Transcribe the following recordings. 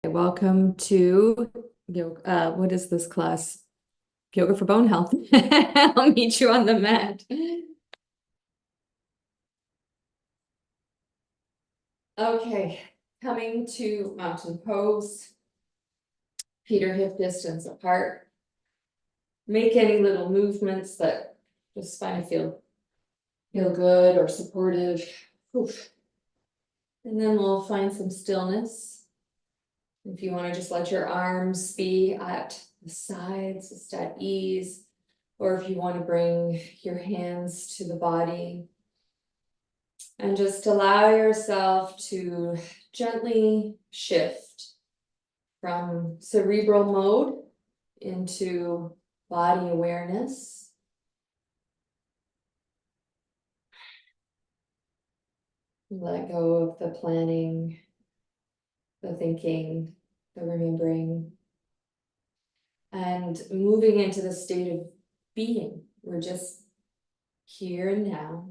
Welcome to yoga. What is this class? Yoga for bone health. I'll meet you on the mat. Okay, coming to mountain pose. Feet are hip distance apart. Make any little movements that just find feel good or supportive. Oof. And then we'll find some stillness. If you want to just let your arms be at the sides, just at ease, or if you want to bring your hands to the body and just allow yourself to gently shift from cerebral mode into body awareness. Let go of the planning, the thinking, the remembering, and moving into the state of being. We're just here and now,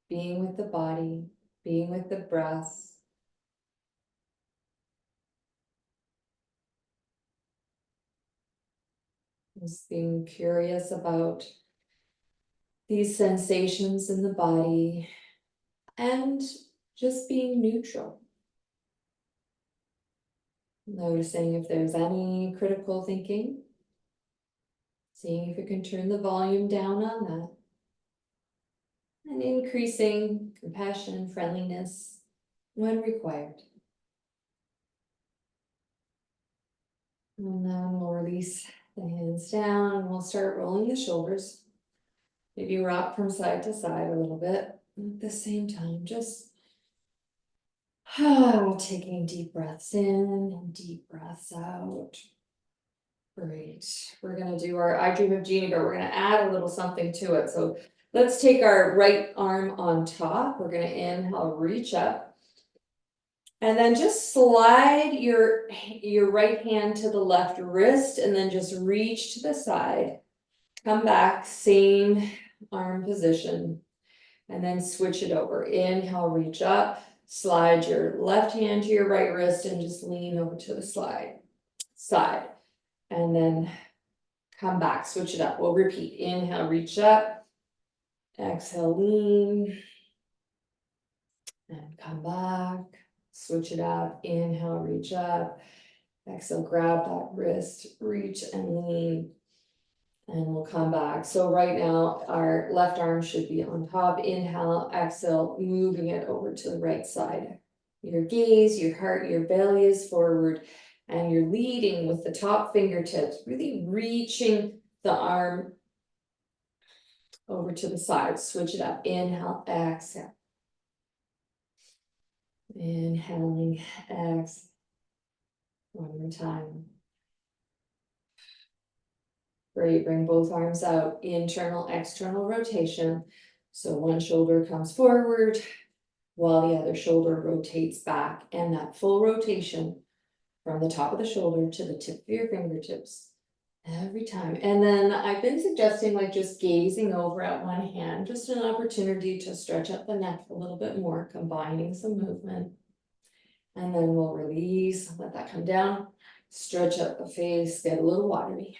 being with the body, being with the breath. Just being curious about these sensations in the body and just being neutral. Noticing if there's any critical thinking, seeing if you can turn the volume down on that, and increasing compassion, friendliness when required. And then we'll release the hands down and we'll start rolling the shoulders. Maybe rock from side to side a little bit at the same time, just taking deep breaths in and deep breaths out. Great. We're going to do our I Dream of Jeannie, but we're going to add a little something to it. So let's take our right arm on top. We're going to inhale, reach up. And then just slide your right hand to the left wrist and then just reach to the side. Come back, same arm position. And then switch it over. Inhale, reach up. Slide your left hand to your right wrist and just lean over to the side. And then come back, switch it up. We'll repeat. Inhale, reach up. Exhale, lean. And come back. Switch it up. Inhale, reach up. Exhale, grab that wrist, reach and lean. And we'll come back. So right now, our left arm should be on top. Inhale, exhale, moving it over to the right side. Your gaze, your heart, your belly is forward. And you're leading with the top fingertips, really reaching the arm over to the side. Switch it up. Inhale, exhale. Inhaling, exhale. One more time. Great, bring both arms out, internal, external rotation. So one shoulder comes forward while the other shoulder rotates back, and that full rotation from the top of the shoulder to the tip of your fingertips every time. And then I've been suggesting like just gazing over at one hand, just an opportunity to stretch up the neck a little bit more, combining some movement. And then we'll release, let that come down, stretch up the face, get a little watery.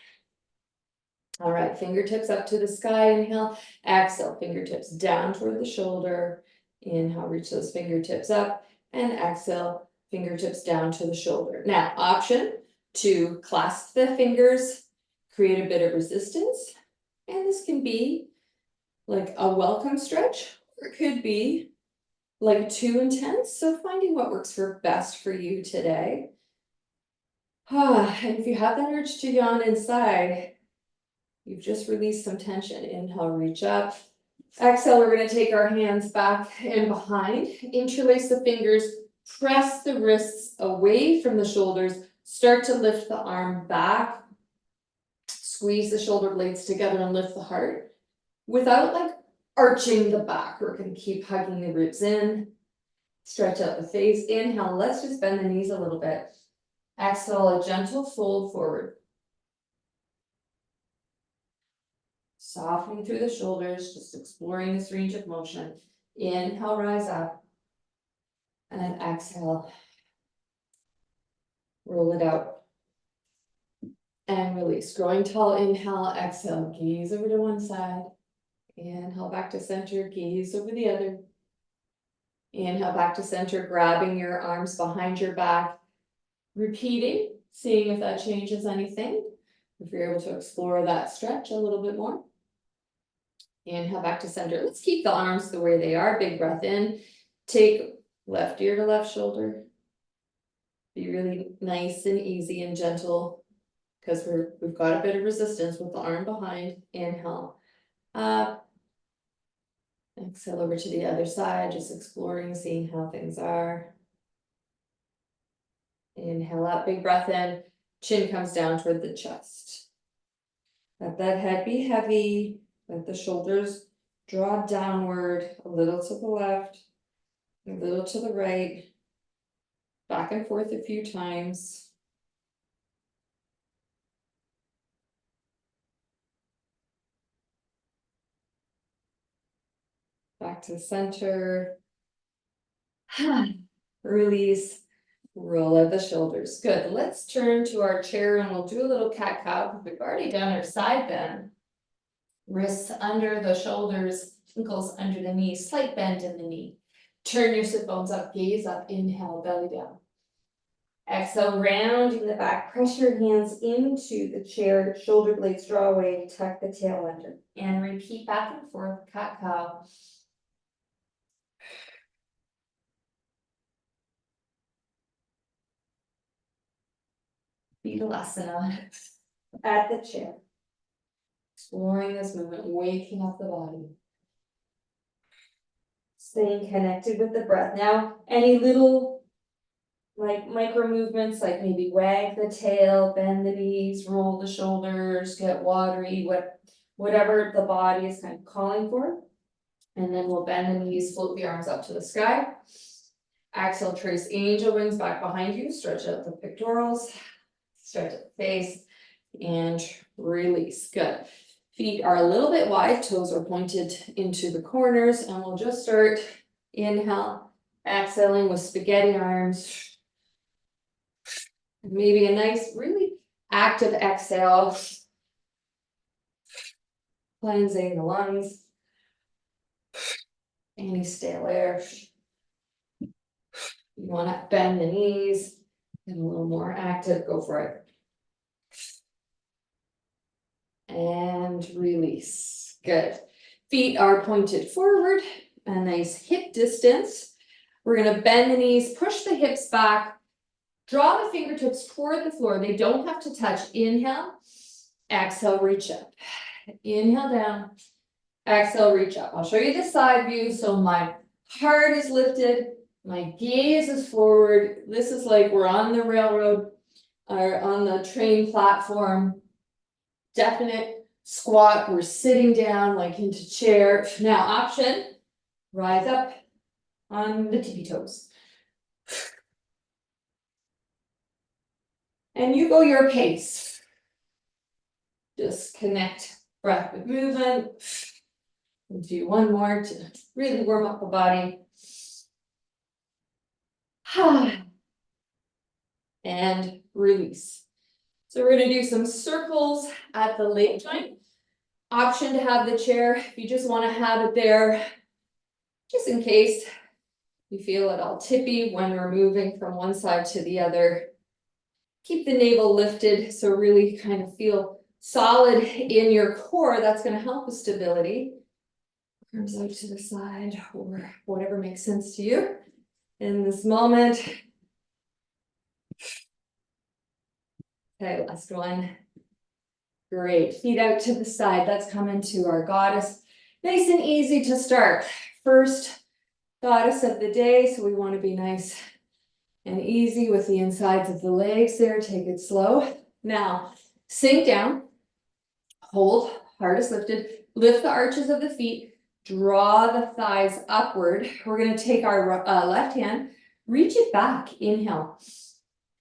All right, fingertips up to the sky, inhale, exhale, fingertips down toward the shoulder, inhale, reach those fingertips up, and exhale, fingertips down to the shoulder. Now, option to clasp the fingers, create a bit of resistance, and this can be like a welcome stretch, or it could be like too intense, so finding what works best for you today. And if you have that urge to yawn inside, you've just released some tension. Inhale, reach up. Exhale, we're going to take our hands back and behind. Interlace the fingers. Press the wrists away from the shoulders. Start to lift the arm back. Squeeze the shoulder blades together and lift the heart. Without like arching the back, we're going to keep hugging the ribs in. Stretch out the face. Inhale, let's just bend the knees a little bit. Exhale, a gentle fold forward. Softening through the shoulders, just exploring this range of motion. Inhale, rise up. And exhale. Roll it out. And release, growing tall, inhale, exhale, gaze over to one side. Inhale back to center, gaze over the other. Inhale back to center, grabbing your arms behind your back. Repeating, seeing if that changes anything. If you're able to explore that stretch a little bit more. Inhale back to center. Let's keep the arms the way they are. Big breath in. Take left ear to left shoulder. Be really nice and easy and gentle because we've got a bit of resistance with the arm behind. Inhale up. Exhale over to the other side, just exploring, seeing how things are. Inhale up, big breath in. Chin comes down toward the chest. Let that head be heavy. Let the shoulders draw downward, a little to the left, a little to the right. Back and forth a few times. Back to the center. Release. Roll out the shoulders. Good. Let's turn to our chair and we'll do a little cat-cow. We've already done our side bend. Wrists under the shoulders, ankles under the knees, slight bend in the knee. Turn your sit bones up, gaze up, inhale, belly down. Exhale, rounding the back, press your hands into the chair, shoulder blades draw away, tuck the tail under. And repeat back and forth, cat-cow. Vipassana at the chair. Exploring this movement, waking up the body. Staying connected with the breath. Now, any little like micro movements, like maybe wag the tail, bend the knees, roll the shoulders, get watery, whatever the body is kind of calling for. And then we'll bend the knees, float the arms up to the sky. Exhale, trace angel wings back behind you, stretch out the pectorals, stretch out the face, and release. Good. Feet are a little bit wide, toes are pointed into the corners, and we'll just start inhale, exhaling with spaghetti arms. Maybe a nice, really active exhale, cleansing the lungs, any stale air. You want to bend the knees, and a little more active, go for it. And release. Good. Feet are pointed forward, a nice hip distance. We're going to bend the knees, push the hips back, draw the fingertips toward the floor. They don't have to touch. Inhale, exhale, reach up. Inhale down, exhale, reach up. I'll show you the side view. So my heart is lifted, my gaze is forward. This is like we're on the railroad or on the train platform. Definite squat, we're sitting down like into chair. Now option, rise up on the tippy toes. And you go your pace. Just connect breath with movement. We'll do one more to really warm up the body. And release. So we're going to do some circles at the leg joint. Option to have the chair if you just want to have it there, just in case you feel it all tippy when we're moving from one side to the other. Keep the navel lifted, so really kind of feel solid in your core. That's going to help with stability. Arms out to the side or whatever makes sense to you in this moment. Okay, last one. Great, feet out to the side. Let's come into our goddess. Nice and easy to start. First goddess of the day, so we want to be nice and easy with the insides of the legs there. Take it slow. Now, sink down, hold, heart is lifted, lift the arches of the feet, draw the thighs upward. We're going to take our left hand, reach it back, inhale,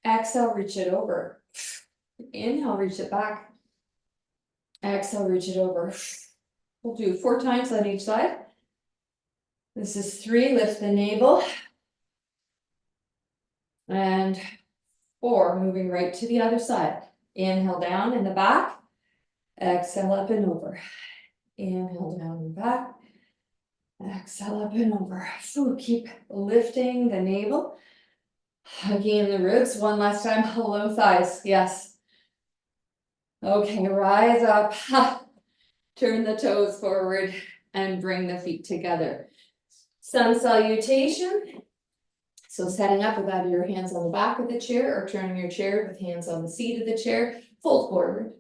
exhale, reach it over. Inhale, reach it back. Exhale, reach it over. We'll do 4 times on each side. This is 3, lift the navel. And or moving right to the other side. Inhale down in the back, exhale up and over. Inhale down and back, exhale up and over. So keep lifting the navel, hugging in the ribs. One last time, hello thighs, yes. Okay, rise up, turn the toes forward and bring the feet together. Sun salutation. So setting up with either your hands on the back of the chair or turning your chair with hands on the seat of the chair, fold forward.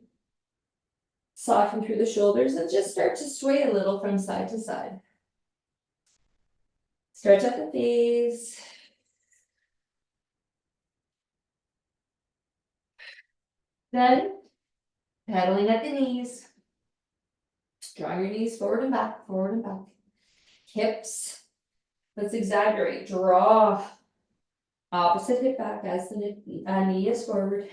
Soften through the shoulders and just start to sway a little from side to side. Stretch out the face. Then, pedaling at the knees. Draw your knees forward and back, forward and back. Hips. Let's exaggerate. Draw. Opposite hip back as the knee is forward.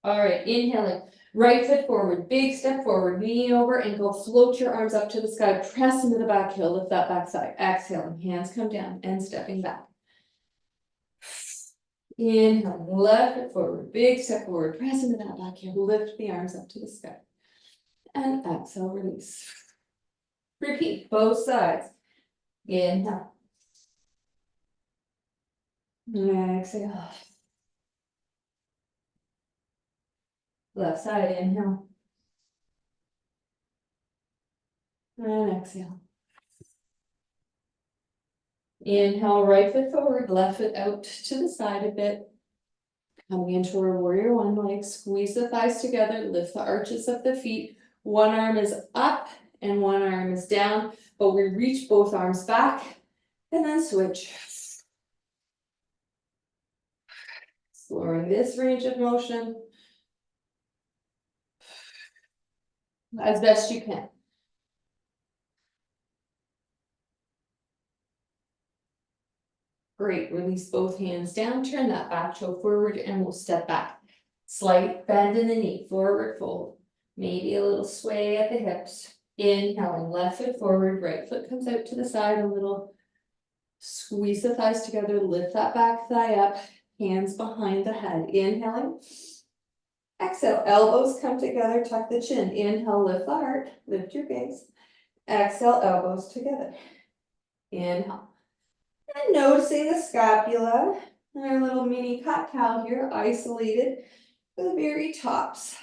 All right, inhaling. Right foot forward, big step forward, knee over and go float your arms up to the sky, press into the back heel, lift that back side. Exhaling, hands come down and stepping back. Inhale, left foot forward, big step forward, press into that back heel, lift the arms up to the sky. And exhale, release. Repeat, both sides. Inhale. Exhale. Left side, inhale. And exhale. Inhale, right foot forward, left foot out to the side a bit. Coming into our warrior one leg, squeeze the thighs together, lift the arches of the feet. One arm is up and one arm is down, but we reach both arms back and then switch. Exploring this range of motion as best you can. Great, release both hands down, turn that back toe forward and we'll step back. Slight bend in the knee, forward fold. Maybe a little sway at the hips. Inhaling, left foot forward, right foot comes out to the side a little. Squeeze the thighs together, lift that back thigh up, hands behind the head. Inhaling. Exhale, elbows come together, tuck the chin. Inhale, lift the heart, lift your gaze. Exhale, elbows together. Inhale. And noticing the scapula and our little mini cat cow here, isolated to the very tops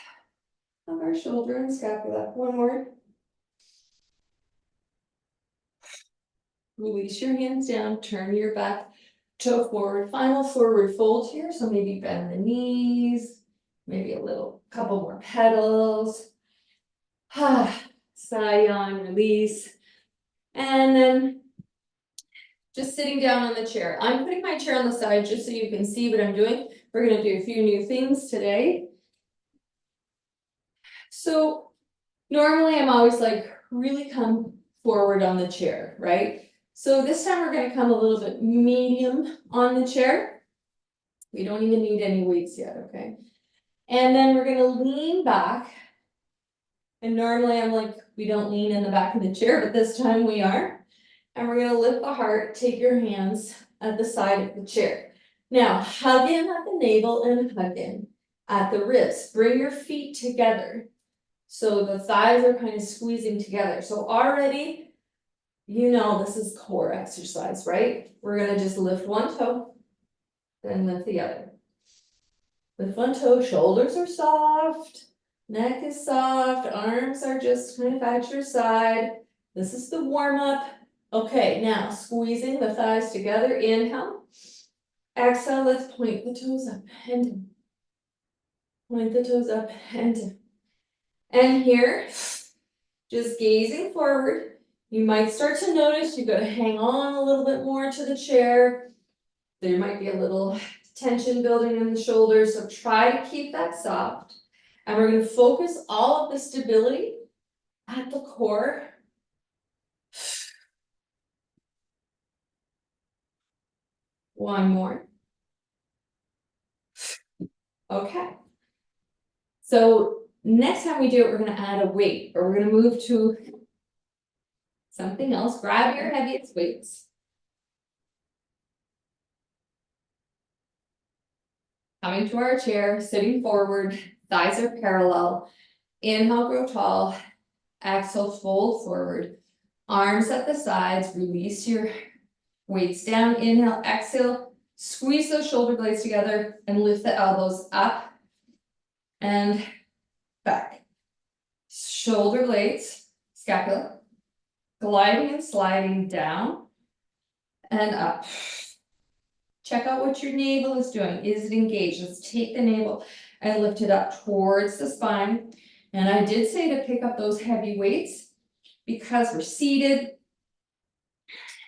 of our shoulder and scapula. One more. Release your hands down, turn your back toe forward. Final forward fold here, so maybe bend the knees, maybe a little, couple more petals. Sigh yawn, release. And then just sitting down on the chair. I'm putting my chair on the side just so you can see what I'm doing. We're gonna do a few new things today. So normally I'm always like, really come forward on the chair, right? So this time we're gonna come a little bit medium on the chair. We don't even need any weights yet, okay? And then we're gonna lean back. And normally I'm like, we don't lean in the back of the chair, but this time we are. And we're gonna lift the heart, take your hands at the side of the chair. Now, hug in at the navel and hug in at the wrists. Bring your feet together. So the thighs are kind of squeezing together. So already, you know, this is core exercise, right? We're gonna just lift one toe, then lift the other. Lift one toe, shoulders are soft, neck is soft, arms are just kind of at your side. This is the warm up. Okay, now squeezing the thighs together, inhale. Exhale, let's point the toes up and down. Point the toes up and down. And here, just gazing forward, you might start to notice you gotta hang on a little bit more to the chair. There might be a little tension building in the shoulders, so try to keep that soft. And we're gonna focus all of the stability at the core. One more. Okay. So next time we do it, we're gonna add a weight, or we're gonna move to something else. Grab your heaviest weights. coming to our chair, sitting forward, thighs are parallel. Inhale, grow tall. Exhale, fold forward. Arms at the sides, release your weights down. Inhale, exhale, squeeze those shoulder blades together and lift the elbows up and back. Shoulder blades, scapula, gliding and sliding down and up. Check out what your navel is doing. Is it engaged? Let's take the navel and lift it up towards the spine. And I did say to pick up those heavy weights because we're seated.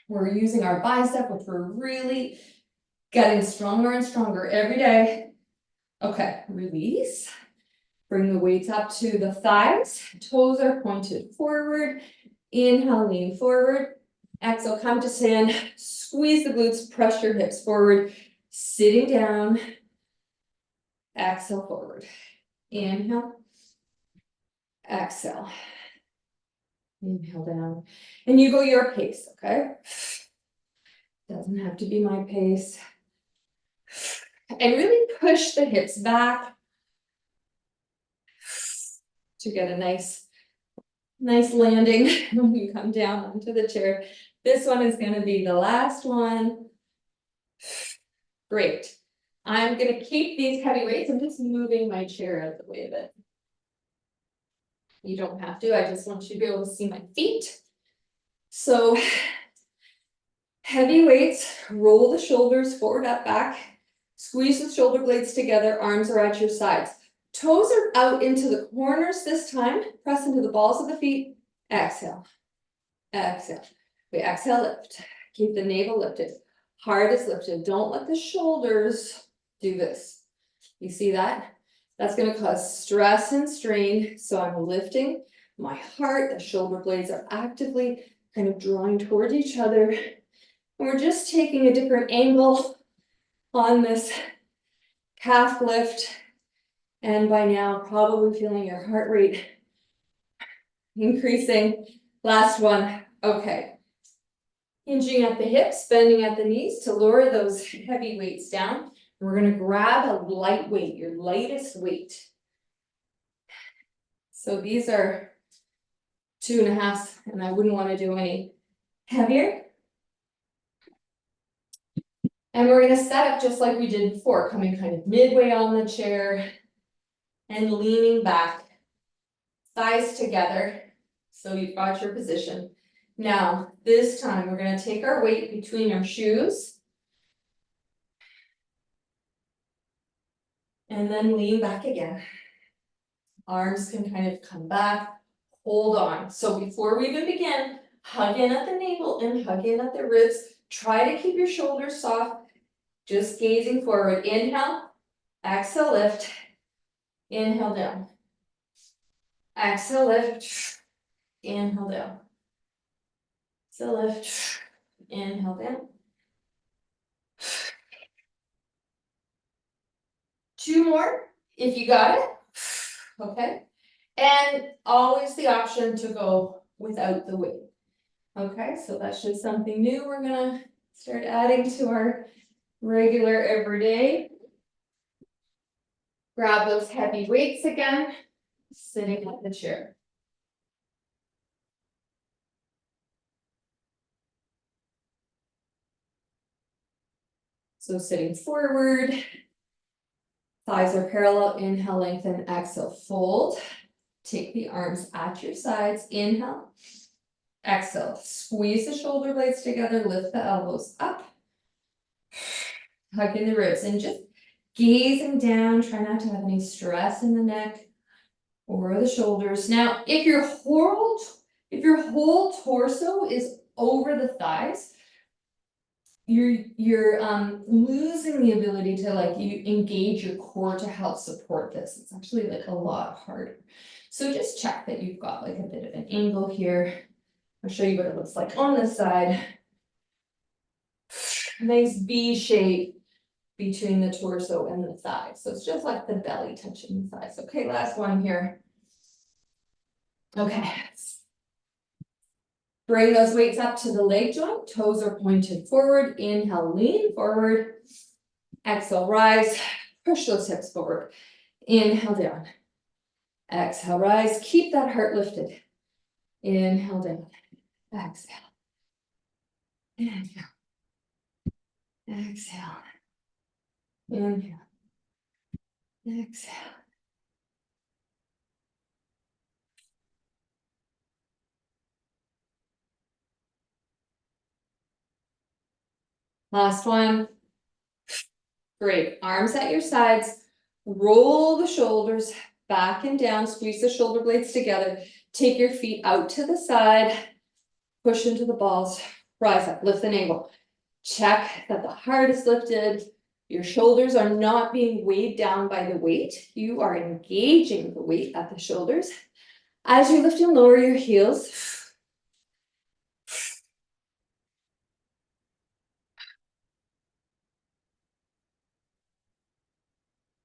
We're using our bicep, which we're really getting stronger and stronger every day. Okay, release. Bring the weights up to the thighs. Toes are pointed forward. Inhale, lean forward. Exhale, come to stand. Squeeze the glutes, press your hips forward. Sitting down. Exhale, forward. Inhale. Exhale. Inhale down. And you go your pace, okay? Doesn't have to be my pace. And really push the hips back to get a nice landing when you come down onto the chair. This one is going to be the last one. Great. I'm going to keep these heavy weights. I'm just moving my chair out of the way a bit. You don't have to. I just want you to be able to see my feet. So heavy weights, roll the shoulders forward, up, back. Squeeze the shoulder blades together. Arms are at your sides. Toes are out into the corners this time. Press into the balls of the feet. Exhale. Exhale. We exhale, lift. Keep the navel lifted. Heart is lifted. Don't let the shoulders do this. You see that? That's going to cause stress and strain. So I'm lifting my heart. The shoulder blades are actively kind of drawing towards each other. And we're just taking a different angle on this calf lift. And by now, probably feeling your heart rate increasing. Last one. Okay. Hinging at the hips, bending at the knees to lower those heavy weights down. We're going to grab a light weight, your lightest weight. So these are 2.5, and I wouldn't want to do any heavier. And we're going to set up just like we did before, coming kind of midway on the chair and leaning back, thighs together. So you've got your position. Now, this time we're going to take our weight between our shoes. And then lean back again. Arms can kind of come back, hold on. So before we even begin, hug in at the navel and hug in at the ribs. Try to keep your shoulders soft, just gazing forward. Inhale, exhale, lift. Inhale down. Exhale, lift. Inhale down. Exhale, lift. Inhale down. 2 more, if you got it. Okay. And always the option to go without the weight. Okay, so that's just something new we're gonna start adding to our regular everyday. Grab those heavy weights again, sitting at the chair. So sitting forward, thighs are parallel, inhale, lengthen, exhale, fold. Take the arms at your sides, inhale, exhale, squeeze the shoulder blades together, lift the elbows up, hug in the ribs, and just gazing down, try not to have any stress in the neck or the shoulders. Now, if your whole torso is over the thighs, you're losing the ability to you engage your core to help support this. It's actually a lot harder. So just check that you've got a bit of an angle here. I'll show you what it looks like on this side. Nice V shape between the torso and the thighs. So it's just like the belly touching the thighs. Okay, last one here. Okay. Bring those weights up to the leg joint. Toes are pointed forward. Inhale, lean forward. Exhale, rise. push those hips forward. Inhale down. Exhale, rise. Keep that heart lifted. Inhale down. Exhale. Inhale. Exhale. Inhale. Exhale. Last one. Great. Arms at your sides. Roll the shoulders back and down. Squeeze the shoulder blades together. Take your feet out to the side. Push into the balls. Rise up. Lift the navel. Check that the heart is lifted. Your shoulders are not being weighed down by the weight. You are engaging the weight at the shoulders. As you lift and lower your heels.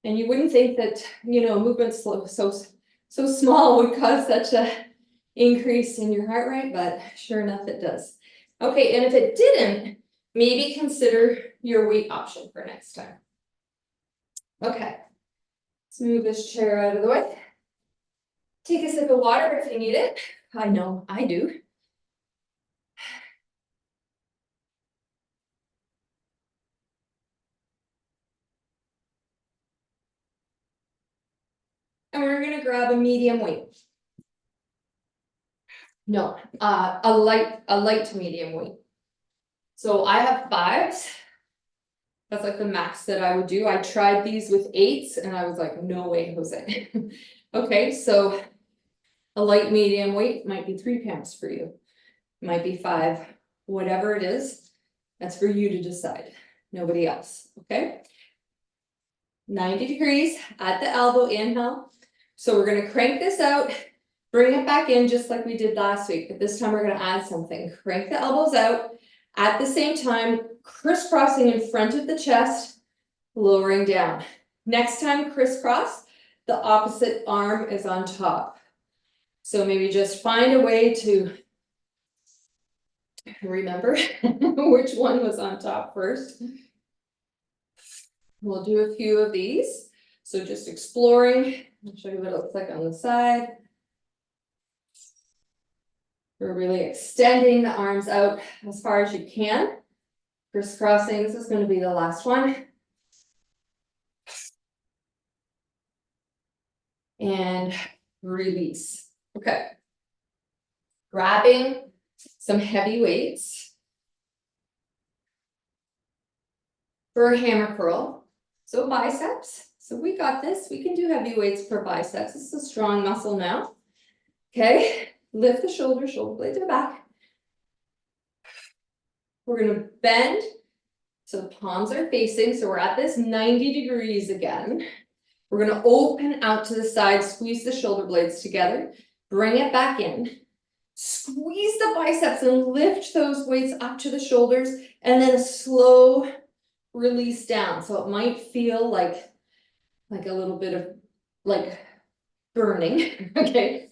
And you wouldn't think that, a movement so small would cause such a increase in your heart rate, but sure enough, it does. Okay, and if it didn't, maybe consider your weight option for next time. Okay, let's move this chair out of the way. Take a sip of water if you need it. I know I do. And we're gonna grab a medium weight. No, a light to medium weight. So I have 5s. That's like the max that I would do. I tried these with 8s and I was like, no way, Jose. Okay, so a light medium weight might be 3 pounds for you. Might be 5, whatever it is, that's for you to decide. Nobody else, okay? 90 degrees at the elbow, inhale. So we're gonna crank this out, bring it back in just like we did last week, but this time we're gonna add something. Crank the elbows out, at the same time, crisscrossing in front of the chest, lowering down. Next time, crisscross, the opposite arm is on top. So maybe just find a way to remember which one was on top first. We'll do a few of these. So just exploring. I'll show you what it looks like on the side. We're really extending the arms out as far as you can. Crisscrossing, this is going to be the last one. And release. Okay. Grabbing some heavy weights for a hammer curl. So biceps. So we got this. We can do heavy weights for biceps. This is a strong muscle now. Okay. Lift the shoulders, shoulder blades are back. We're going to bend. So the palms are facing. So we're at this 90 degrees again. We're going to open out to the side, squeeze the shoulder blades together, bring it back in, squeeze the biceps and lift those weights up to the shoulders, and then a slow release down. So it might feel like a little bit of like burning. Okay.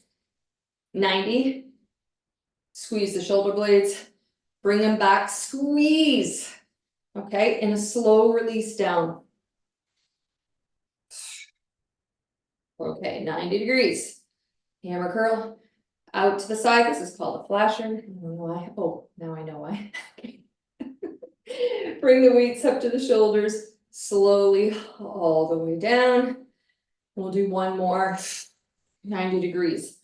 90. Squeeze the shoulder blades, bring them back, squeeze. Okay, and a slow release down. Okay, 90 degrees. Hammer curl out to the side. This is called a flasher. I don't know why. Oh, now I know why. Okay. Bring the weights up to the shoulders, slowly all the way down. We'll do one more. 90 degrees.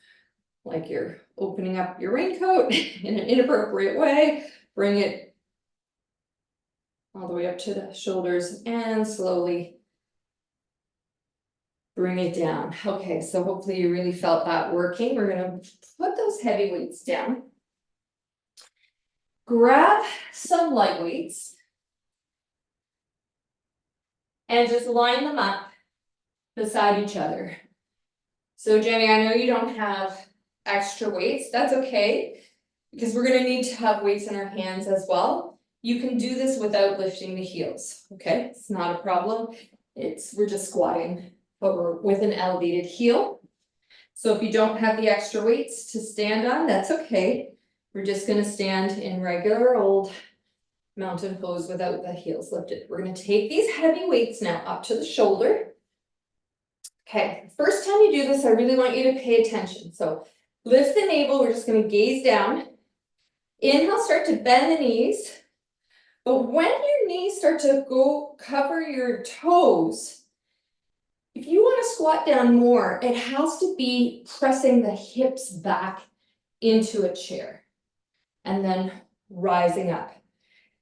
Like you're opening up your raincoat in an inappropriate way. Bring it all the way up to the shoulders and slowly bring it down. Okay, so hopefully you really felt that working. We're gonna put those heavy weights down. Grab some light weights and just line them up beside each other. So Jenny, I know you don't have extra weights. That's okay, because we're gonna need to have weights in our hands as well. You can do this without lifting the heels, okay? It's not a problem. We're just squatting, but we're with an elevated heel. So if you don't have the extra weights to stand on, that's okay. We're just gonna stand in regular old mountain pose without the heels lifted. We're gonna take these heavy weights now up to the shoulder. Okay, first time you do this, I really want you to pay attention. So lift the navel, we're just gonna gaze down. Inhale, start to bend the knees. But when your knees start to go cover your toes, if you want to squat down more, it has to be pressing the hips back into a chair and then rising up.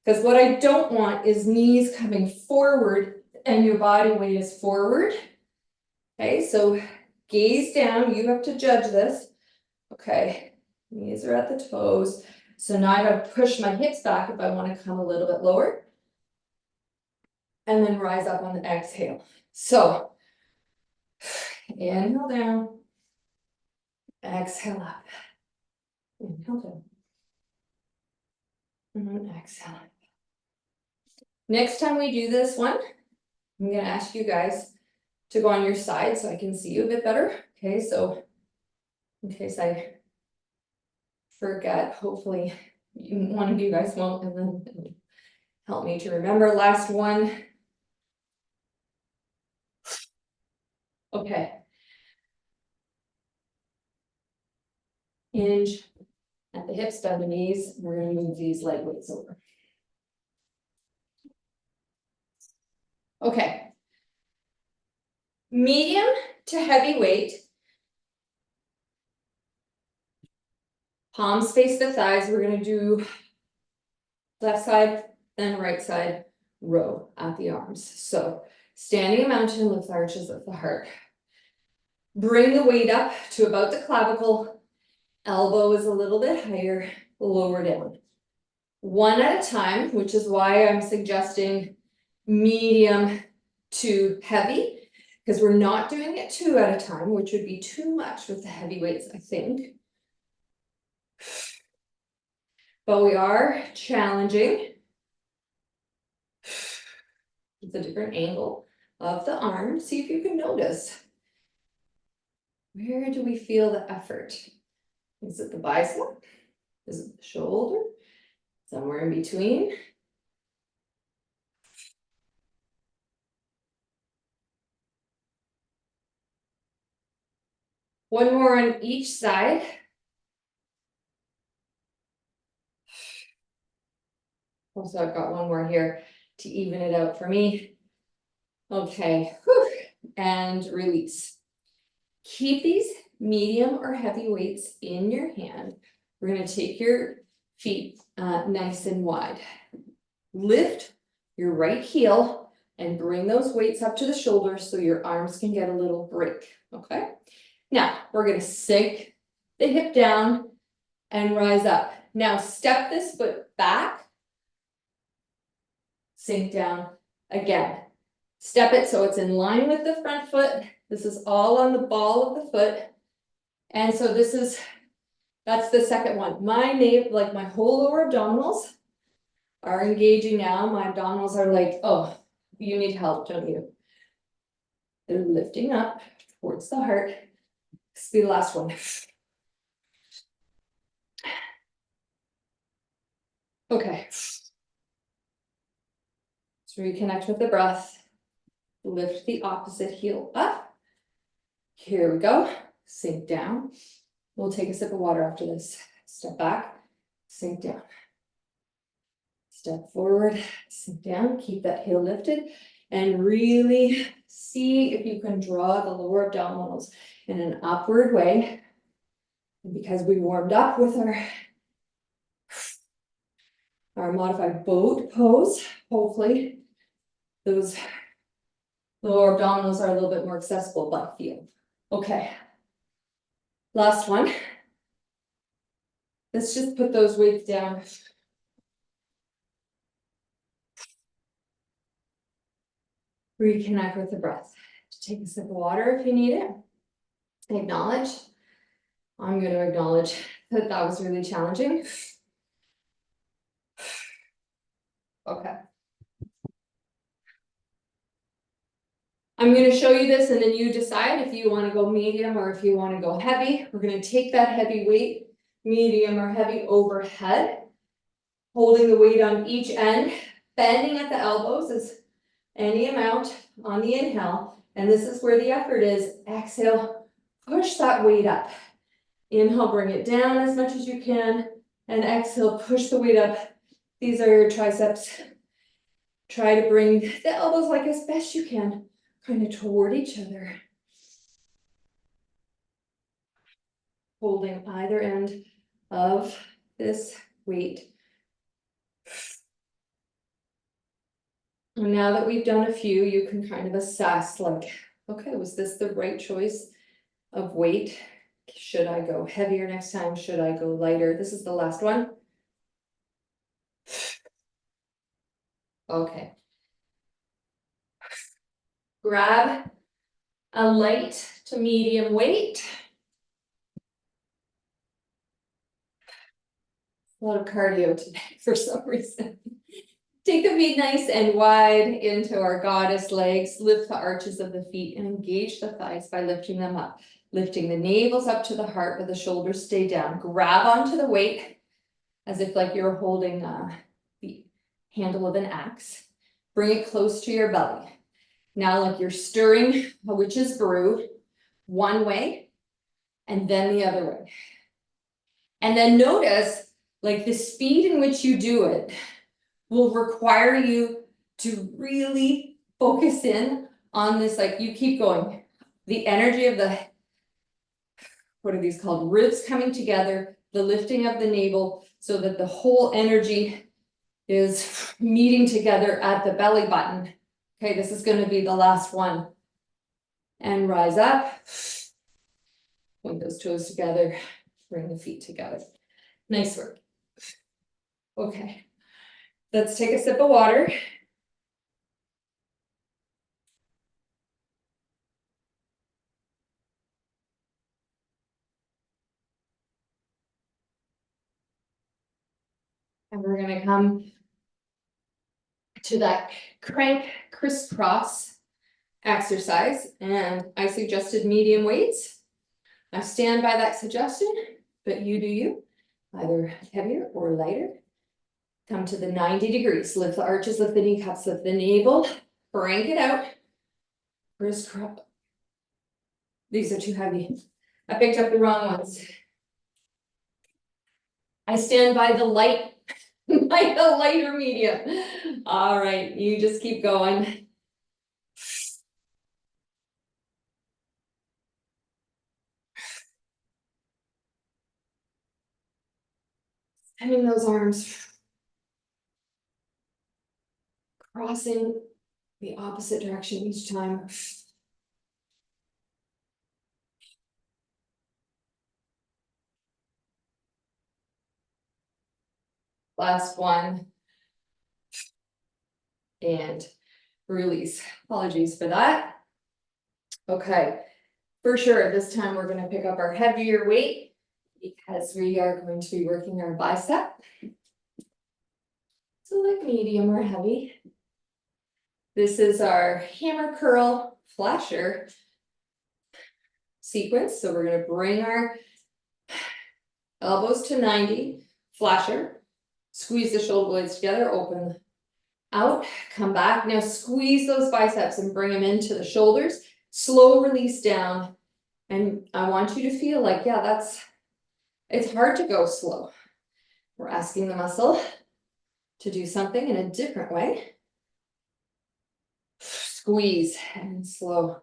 Because what I don't want is knees coming forward and your body weight is forward. Okay, so gaze down, you have to judge this. Okay, knees are at the toes. So now I gotta push my hips back if I want to come a little bit lower. And then rise up on the exhale. So inhale down, exhale up. Inhale down. And then exhale up. Next time we do this one, I'm gonna ask you guys to go on your side so I can see you a bit better. Okay, so in case I forget, hopefully one of you guys won't, and then help me to remember. Last one. Okay. Hinge at the hips, down the knees. We're gonna move these leg weights over. Okay. Medium to heavy weight. Palms face the thighs. We're gonna do left side, then right side, row at the arms. So standing a mountain, lift the arches of the heart. Bring the weight up to about the clavicle. Elbow is a little bit higher, lower down. One at a time, which is why I'm suggesting medium to heavy, because we're not doing it 2 at a time, which would be too much with the heavy weights, I think. But we are challenging. It's a different angle of the arm. See if you can notice. Where do we feel the effort? Is it the bicep? Is it the shoulder? Somewhere in between? One more on each side. Also, I've got one more here to even it out for me. Okay, whew. And release. Keep these medium or heavy weights in your hand. We're gonna take your feet nice and wide. Lift your right heel and bring those weights up to the shoulders so your arms can get a little break, okay? Now, we're gonna sink the hip down and rise up. Now, step this foot back, sink down again. Step it so it's in line with the front foot. This is all on the ball of the foot. And so that's the second one. My nape, like my whole lower abdominals are engaging now. My abdominals are like, oh, you need help, don't you? They're lifting up towards the heart. This will be the last one. Okay. So reconnect with the breath. Lift the opposite heel up. Here we go. Sink down. We'll take a sip of water after this. Step back, sink down. Step forward, sink down, keep that heel lifted, and really see if you can draw the lower abdominals in an upward way. And because we warmed up with our modified boat pose, hopefully those lower abdominals are a little bit more accessible by feel. Okay. Last one. Let's just put those weights down. Reconnect with the breath. Take a sip of water if you need it. Acknowledge. I'm going to acknowledge that that was really challenging. Okay. I'm going to show you this and then you decide if you want to go medium or if you want to go heavy. We're going to take that heavy weight, medium or heavy overhead. Holding the weight on each end, bending at the elbows is any amount on the inhale. And this is where the effort is. Exhale, push that weight up. Inhale, bring it down as much as you can. And exhale, push the weight up. These are your triceps. Try to bring the elbows like as best you can, kind of toward each other. Holding either end of this weight. And now that we've done a few, you can kind of assess like, okay, was this the right choice of weight? Should I go heavier next time? Should I go lighter? This is the last one. Okay. Grab a light to medium weight. A lot of cardio today for some reason. Take the feet nice and wide into our goddess legs. Lift the arches of the feet and engage the thighs by lifting them up. Lifting the navels up to the heart, but the shoulders stay down. Grab onto the weight as if like you're holding the handle of an axe. Bring it close to your belly. Now like you're stirring a witch's brew one way and then the other way. And then notice like the speed in which you do it will require you to really focus in on this, like you keep going. The energy of the, what are these called? Ribs coming together, the lifting of the navel so that the whole energy is meeting together at the belly button. Okay, this is going to be the last one. And rise up. Point those toes together. Bring the feet together. Nice work. Okay. Let's take a sip of water. And we're going to come to that crank crisscross exercise. And I suggested medium weights. I stand by that suggestion, but you do you. Either heavier or lighter. Come to the 90 degrees. Lift the arches, lift the kneecaps, lift the navel. Crank it out. Crisscross. These are too heavy. I picked up the wrong ones. I stand by the light, by the lighter medium. All right, you just keep going. Sending those arms. Crossing the opposite direction each time. Last one. And release. Apologies for that. Okay, for sure, this time we're going to pick up our heavier weight because we are going to be working our bicep. So like medium or heavy. This is our hammer curl flasher sequence. So we're going to bring our elbows to 90, flasher, squeeze the shoulder blades together, open out, come back. Now squeeze those biceps and bring them into the shoulders. Slow release down. And I want you to feel like, yeah, it's hard to go slow. We're asking the muscle to do something in a different way. Squeeze and slow.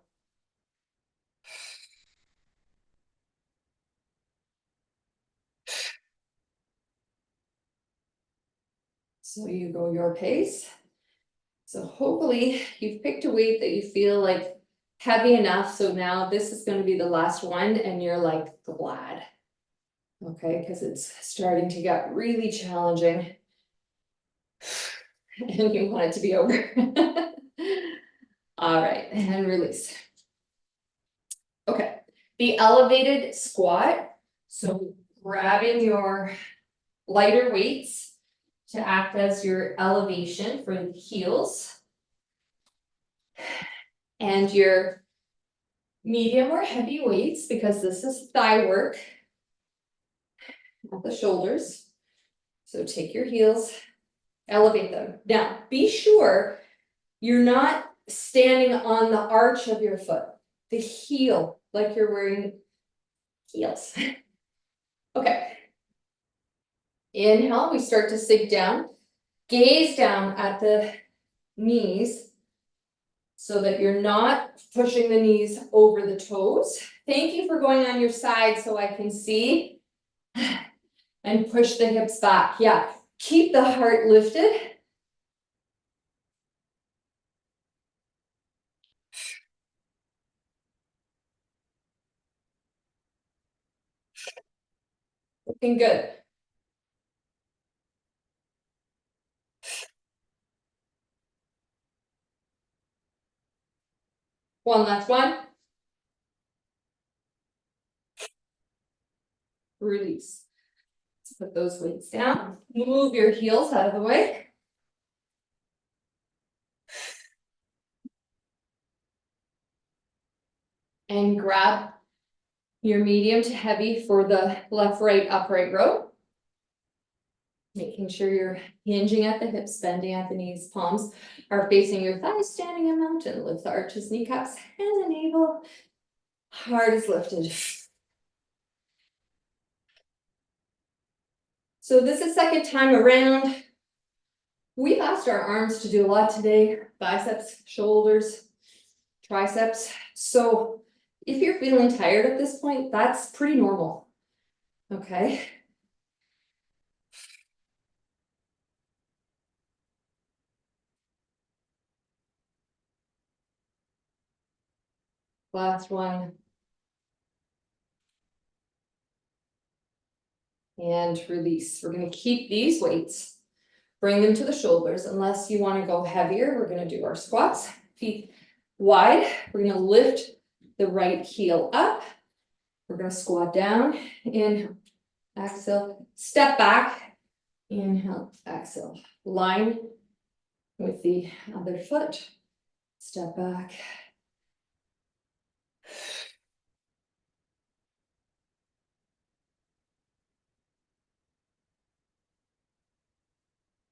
So you go your pace. So hopefully you've picked a weight that you feel like heavy enough. So now this is going to be the last one and you're like glad. Okay, because it's starting to get really challenging. And you want it to be over. All right, and release. Okay, the elevated squat. So grabbing your lighter weights to act as your elevation for the heels. And your medium or heavy weights, because this is thigh work at the shoulders. So take your heels, elevate them. Now, be sure you're not standing on the arch of your foot, the heel, like you're wearing heels. Okay. Inhale, we start to sink down. Gaze down at the knees so that you're not pushing the knees over the toes. Thank you for going on your side so I can see. And push the hips back. Yeah, keep the heart lifted. Looking good. One last one. Release. Let's put those weights down. Move your heels out of the way. And grab your medium to heavy for the left, right, upright row. Making sure you're hinging at the hips, bending at the knees, palms are facing your thighs, standing a mountain. Lift the arches, kneecaps, and the navel. Heart is lifted. So this is second time around. We've asked our arms to do a lot today, biceps, shoulders, triceps. So if you're feeling tired at this point, that's pretty normal. Okay. Last one. And release. We're going to keep these weights, bring them to the shoulders. Unless you want to go heavier, we're going to do our squats, feet wide. We're going to lift the right heel up. We're going to squat down, inhale, exhale, step back, inhale, exhale. Line with the other foot, step back.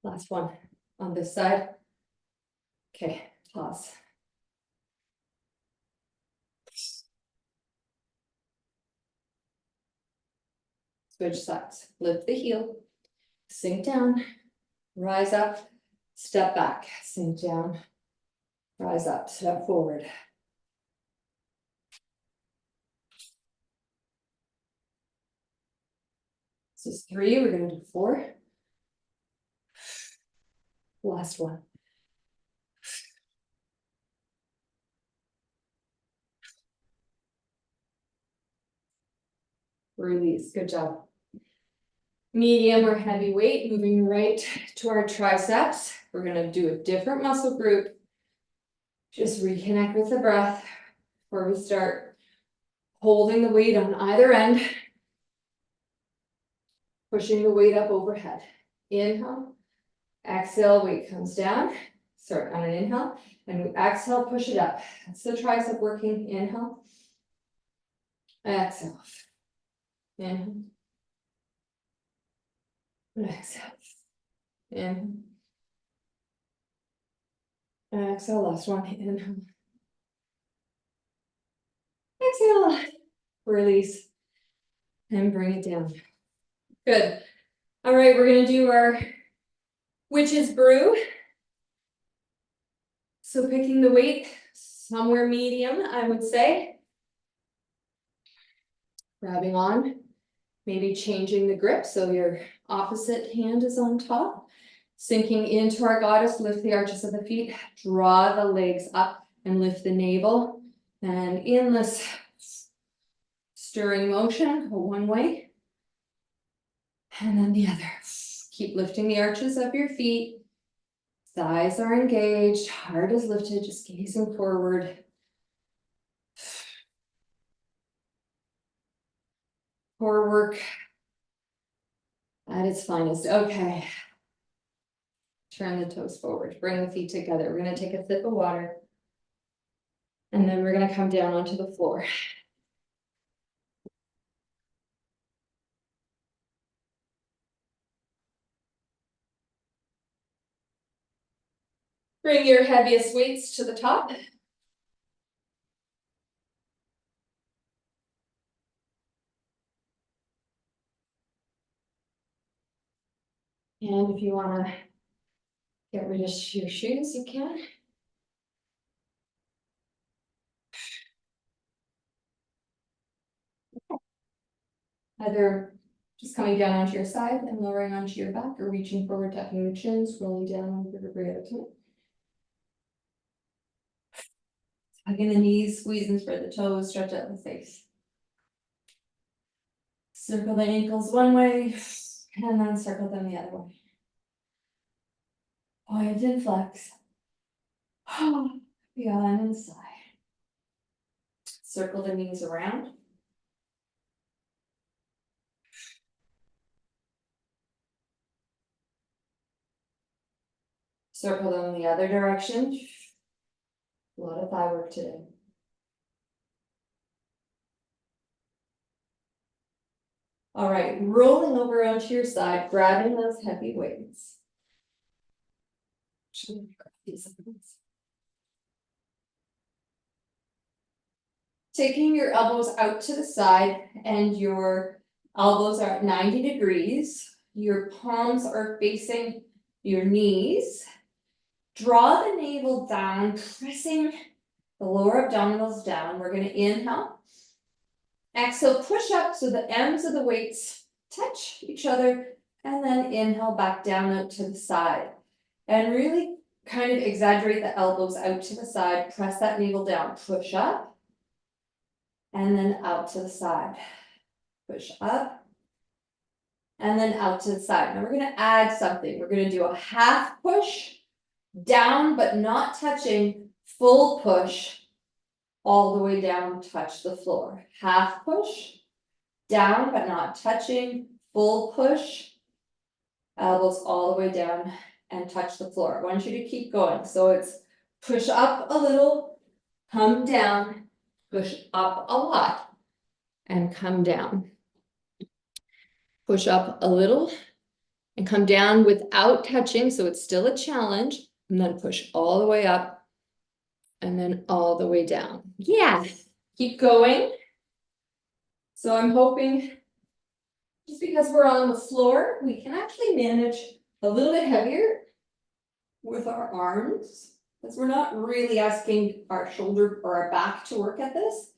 Last one on this side. Okay, pause. Switch sides. Lift the heel, sink down, rise up, step back, sink down, rise up, step forward. This is 3, we're gonna do 4. Last one. Release, good job. Medium or heavy weight, moving right to our triceps. We're gonna do a different muscle group. Just reconnect with the breath before we start. Holding the weight on either end. Pushing the weight up overhead. Inhale, exhale, weight comes down. Start on an inhale, and we exhale, push it up. That's the tricep working. Inhale, exhale, inhale, exhale, inhale, exhale. Last one. Inhale, exhale, release, and bring it down. Good. All right, we're gonna do our witch's brew. So picking the weight somewhere medium, I would say. Grabbing on, maybe changing the grip so your opposite hand is on top. Sinking into our goddess, lift the arches of the feet, draw the legs up and lift the navel. And in this stirring motion, go one way and then the other. Keep lifting the arches of your feet. Thighs are engaged, heart is lifted, just gazing forward. Core work at its finest. Okay. Turn the toes forward, bring the feet together. We're gonna take a sip of water. And then we're gonna come down onto the floor. Bring your heaviest weights to the top. And if you want to get rid of your shoes, you can. Either just coming down onto your side and lowering onto your back, or reaching forward, tucking your chin, scrolling down on vertebrae at a time. Tucking the knees, squeeze and spread the toes, stretch out the face. Circle the ankles one way, and then circle them the other way. Point and flex. Beyond and sigh. Circle the knees around. Circle them the other direction. A lot of thigh work today. All right, rolling over onto your side, grabbing those heavy weights. Taking your elbows out to the side and your elbows are at 90 degrees. Your palms are facing your knees. Draw the navel down, pressing the lower abdominals down. We're going to inhale. Exhale, push up so the ends of the weights touch each other, and then inhale back down out to the side. And really kind of exaggerate the elbows out to the side, press that navel down, push up, and then out to the side. Push up, and then out to the side. Now we're going to add something. We're going to do a half push, down but not touching, full push, all the way down, touch the floor. Half push, down but not touching, full push, elbows all the way down and touch the floor. I want you to keep going. So it's push up a little, come down, push up a lot, and come down. Push up a little and come down without touching, so it's still a challenge, and then push all the way up and then all the way down. Yeah, keep going. So I'm hoping, just because we're on the floor, we can actually manage a little bit heavier with our arms, because we're not really asking our shoulder or our back to work at this.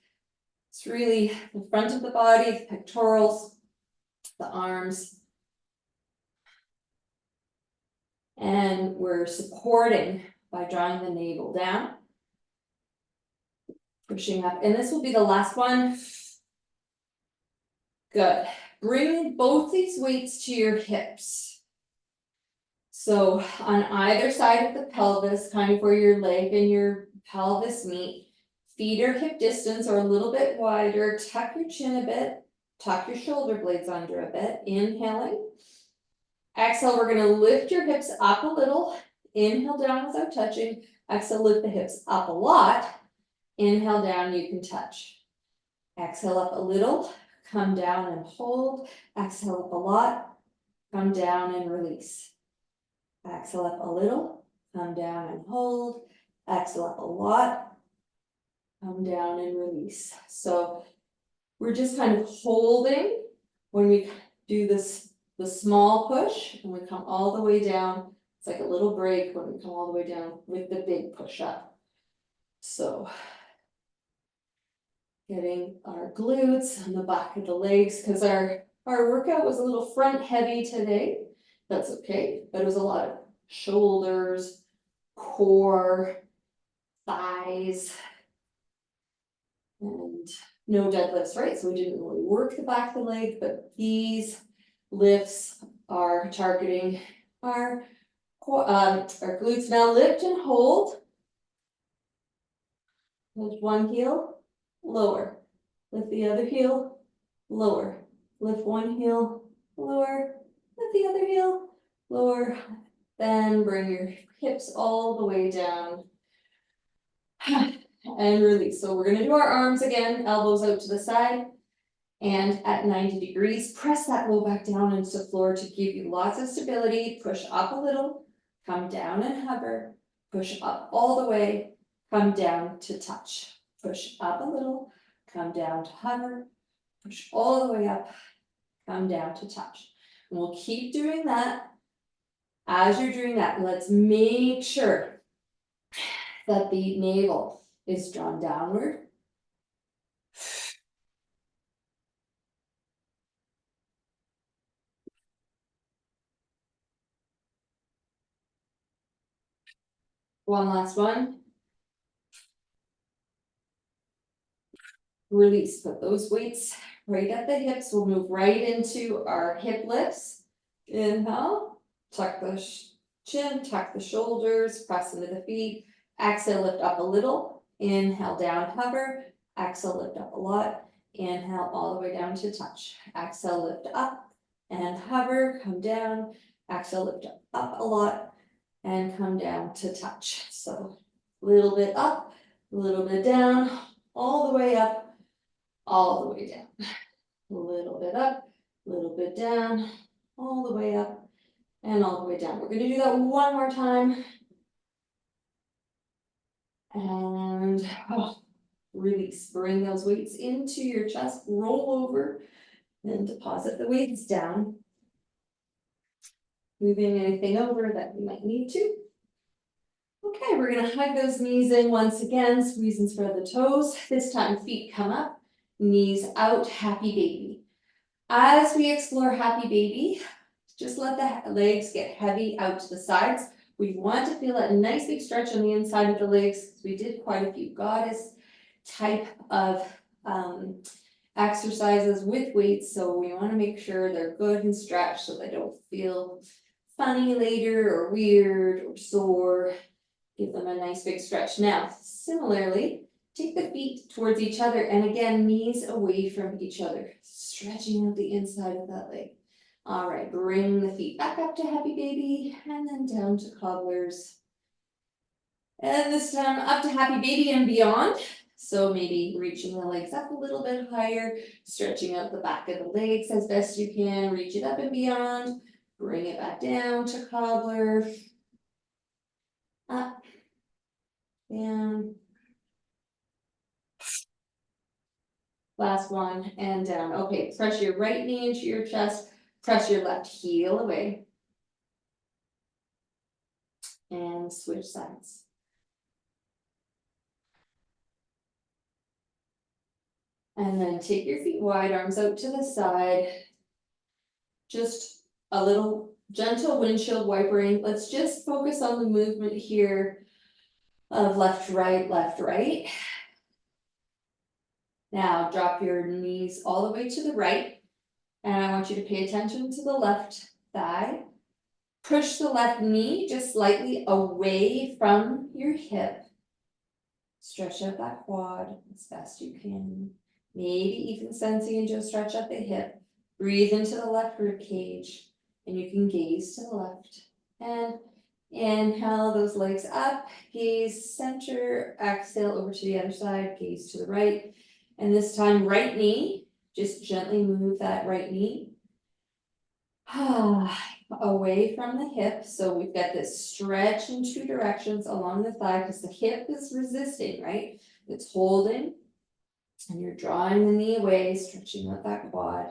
It's really the front of the body, the pectorals, the arms. And we're supporting by drawing the navel down, pushing up, and this will be the last one. Good. Bring both these weights to your hips. So on either side of the pelvis, kind of where your leg and your pelvis meet, feet are hip distance or a little bit wider, tuck your chin a bit, tuck your shoulder blades under a bit, inhaling. Exhale, we're going to lift your hips up a little, inhale down without touching, exhale, lift the hips up a lot, inhale down, you can touch. Exhale up a little, come down and hold, exhale up a lot, come down and release. Exhale up a little, come down and hold, exhale up a lot, come down and release. So we're just kind of holding when we do this, the small push, and we come all the way down. It's like a little break when we come all the way down with the big push up. So getting our glutes on the back of the legs, because our workout was a little front heavy today. That's okay, but it was a lot of shoulders, core, thighs, and no deadlifts, right? So we didn't really work the back of the leg, but these lifts are targeting our glutes. Now lift and hold. Lift one heel, lower. Lift the other heel, lower. Lift one heel, lower. Lift the other heel, lower. Then bring your hips all the way down. And release. So we're going to do our arms again, elbows out to the side. And at 90 degrees, press that low back down into the floor to give you lots of stability. Push up a little, come down and hover, push up all the way, come down to touch, push up a little, come down to hover, push all the way up, come down to touch. And we'll keep doing that. As you're doing that, let's make sure that the navel is drawn downward. One last one. Release, put those weights right at the hips. We'll move right into our hip lifts. Inhale, tuck the chin, tuck the shoulders, press into the feet. Exhale, lift up a little. Inhale, down, hover. Exhale, lift up a lot. Inhale, all the way down to touch. Exhale, lift up and hover, come down. Exhale, lift up a lot and come down to touch. So a little bit up, a little bit down, all the way up, all the way down. A little bit up, a little bit down, all the way up, and all the way down. We're gonna do that one more time. And release, bring those weights into your chest, roll over, and deposit the weights down. Moving anything over that you might need to. Okay, we're gonna hug those knees in once again, squeeze and spread the toes. This time feet come up, knees out, happy baby. As we explore happy baby, just let the legs get heavy out to the sides. We want to feel that nice big stretch on the inside of the legs. We did quite a few goddess type of exercises with weights, so we want to make sure they're good and stretched so they don't feel funny later or weird or sore. Give them a nice big stretch. Now, similarly, take the feet towards each other and again, knees away from each other, stretching out the inside of that leg. All right, bring the feet back up to happy baby and then down to cobblers. And this time up to happy baby and beyond. So maybe reaching the legs up a little bit higher, stretching out the back of the legs as best you can, reach it up and beyond, bring it back down to cobbler, up, down. Last one and down. Okay, press your right knee into your chest, press your left heel away. And switch sides. And then take your feet wide, arms out to the side. Just a little gentle windshield wipering. Let's just focus on the movement here of left, right, left, right. Now drop your knees all the way to the right. And I want you to pay attention to the left thigh. Push the left knee just slightly away from your hip. Stretch out that quad as best you can. Maybe even sensing into a stretch at the hip. Breathe into the left rib cage. And you can gaze to the left. And inhale those legs up. Gaze center. Exhale over to the other side. Gaze to the right. And this time right knee. Just gently move that right knee. Away from the hip. So we've got this stretch in two directions along the thigh because the hip is resisting, right? It's holding and you're drawing the knee away, stretching out that quad.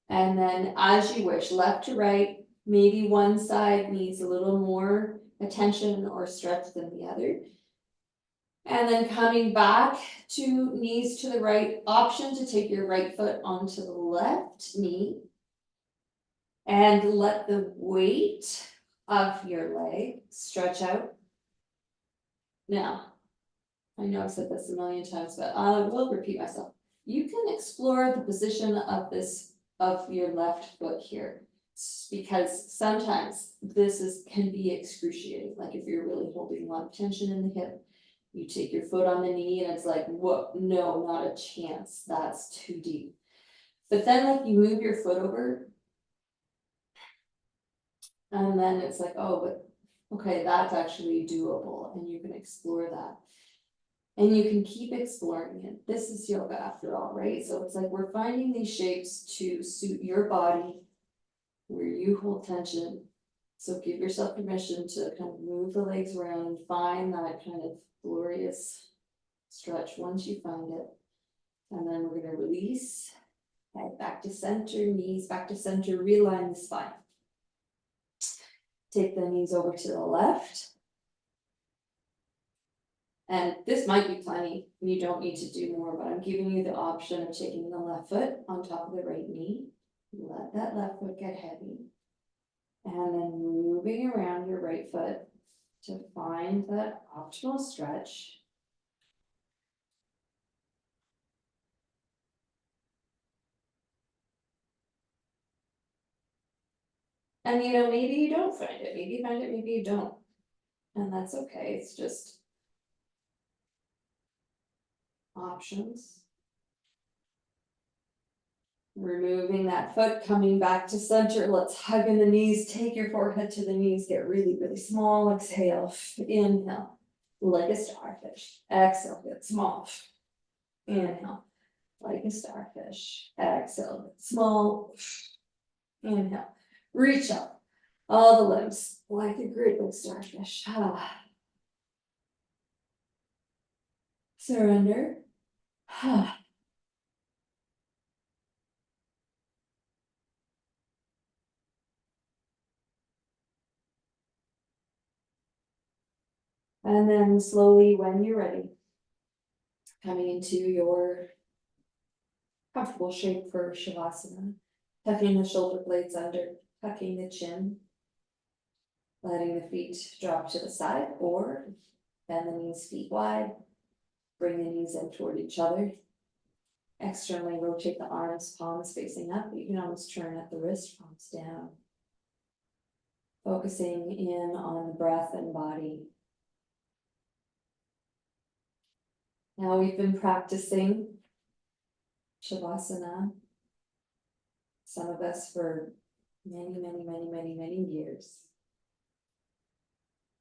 And then as you wish, left to right, maybe one side needs a little more attention or stretch than the other. And then coming back to knees to the right, option to take your right foot onto the left knee. And let the weight of your leg stretch out. Now, I know I've said this a million times, but I will repeat myself. You can explore the position of your left foot here, because sometimes this can be excruciating. Like if you're really holding a lot of tension in the hip, you take your foot on the knee and it's like, whoa, no, not a chance. That's too deep. But then like you move your foot over. And then it's like, oh, but okay, that's actually doable, and you can explore that. And you can keep exploring it. This is yoga after all, right? So it's like we're finding these shapes to suit your body, where you hold tension, So give yourself permission to kind of move the legs around, find that kind of glorious stretch once you find it. And then we're gonna release, head back to center, knees back to center, realign the spine. Take the knees over to the left. And this might be plenty, you don't need to do more, but I'm giving you the option of taking the left foot on top of the right knee. Let that left foot get heavy. And then moving around your right foot to find that optimal stretch. And maybe you don't find it, maybe you find it, maybe you don't. And that's okay, it's just options. Removing that foot, coming back to center, let's hug in the knees, take your forehead to the knees, get really, really small, exhale, inhale, like a starfish, exhale, get small, inhale, like a starfish, exhale, get small, inhale, reach up, all the limbs, like a great big starfish, surrender, and then slowly, when you're ready, coming into your comfortable shape for Shavasana, tucking the shoulder blades under, tucking the chin, letting the feet drop to the side, or bend the knees feet wide, bring the knees in toward each other. Externally rotate the arms, palms facing up. You can almost turn at the wrist, palms down. Focusing in on the breath and body. Now we've been practicing Shavasana, some of us for many years.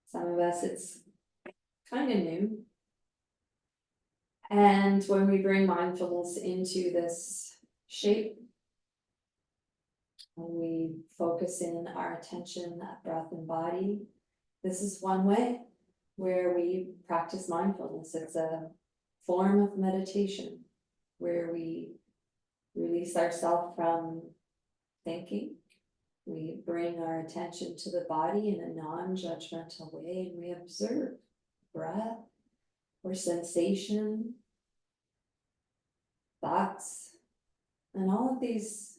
Some of us it's kind of new. And when we bring mindfulness into this shape, when we focus in our attention at breath and body, this is one way where we practice mindfulness. It's a form of meditation where we release ourselves from thinking. We bring our attention to the body in a non-judgmental way, and we observe breath or sensation, thoughts, and all of these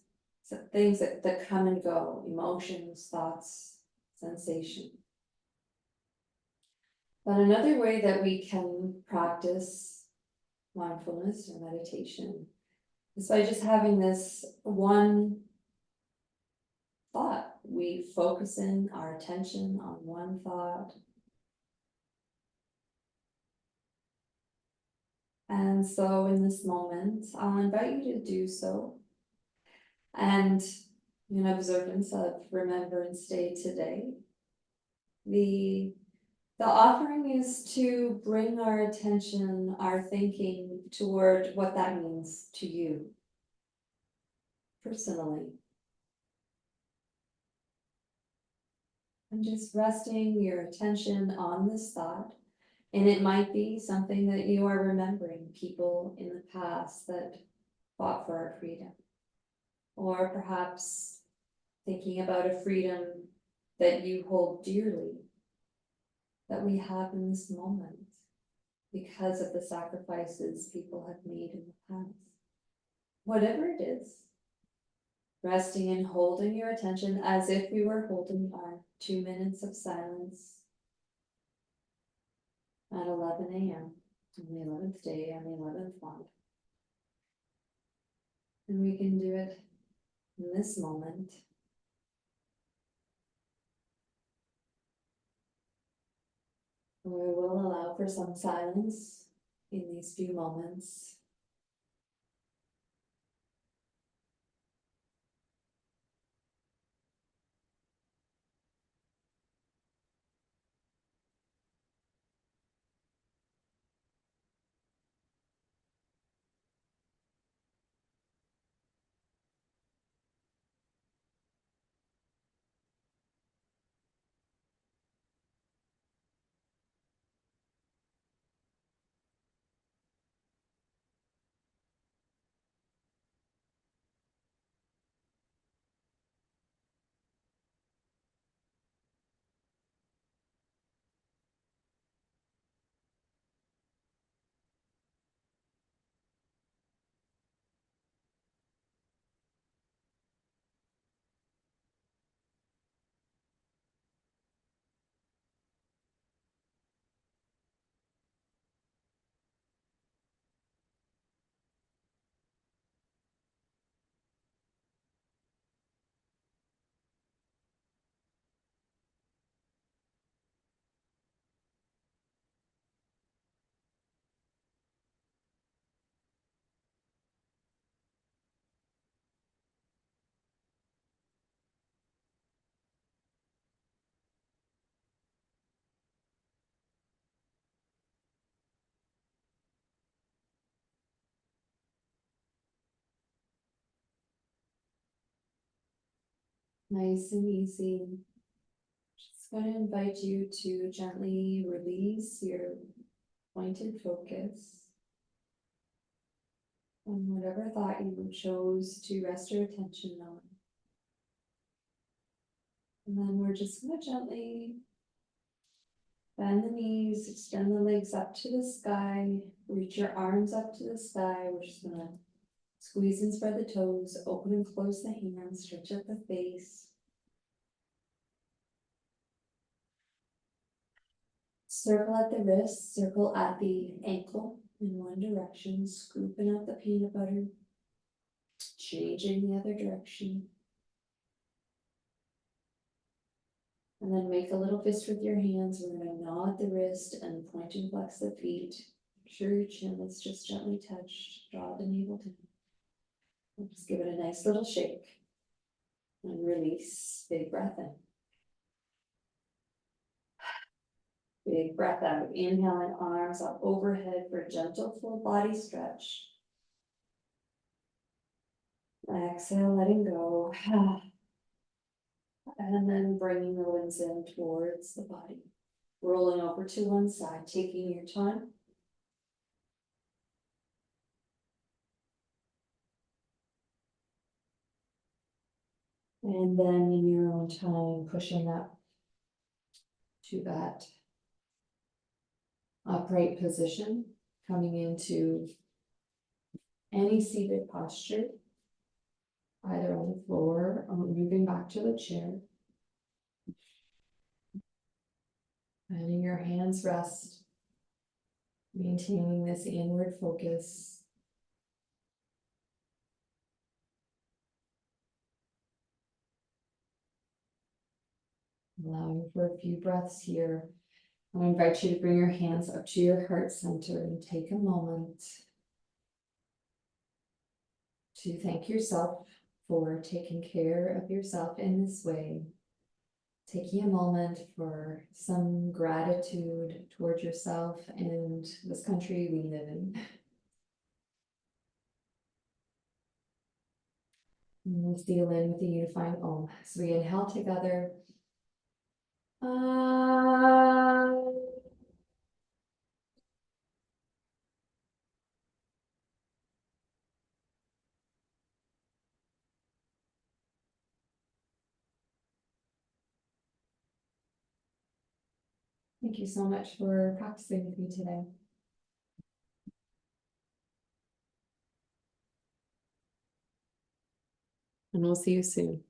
things that come and go, emotions, thoughts, sensation. But another way that we can practice mindfulness or meditation is by just having this one thought. We focus in our attention on one thought. And so in this moment, I'll invite you to do so. And in observance of Remembrance Day today, the offering is to bring our attention, our thinking toward what that means to you personally. And just resting your attention on this thought. And it might be something that you are remembering, people in the past that fought for our freedom. Or perhaps thinking about a freedom that you hold dearly, that we have in this moment because of the sacrifices people have made in the past. Whatever it is, resting and holding your attention as if we were holding our 2 minutes of silence at 11 a.m. on the 11th day, on the 11th month. And we can do it in this moment. We will allow for some silence in these few moments. Nice and easy. Just going to invite you to gently release your pointed focus on whatever thought you chose to rest your attention on. And then we're just going to gently bend the knees, extend the legs up to the sky, reach your arms up to the sky. We're just going to squeeze and spread the toes, open and close the hands, stretch out the face. Circle at the wrist, circle at the ankle in one direction, scooping out the peanut butter, changing the other direction. And then make a little fist with your hands. We're going to gnaw at the wrist and point and flex the feet. Make sure your chin is just gently touched. Draw the navel down. And just give it a nice little shake. And release. Big breath in. Big breath out. Inhaling, arms up overhead for a gentle full body stretch. Exhale, letting go. And then bringing the limbs in towards the body. Rolling over to one side, taking your time. And then in your own time, pushing up to that upright position, coming into any seated posture, either on the floor or moving back to the chair. Letting your hands rest, maintaining this inward focus. Allowing for a few breaths here. I invite you to bring your hands up to your heart center and take a moment to thank yourself for taking care of yourself in this way. Taking a moment for some gratitude towards yourself and this country we live in. And we'll seal in with the unifying Om. So we inhale together. Thank you so much for practicing with me today. And we'll see you soon.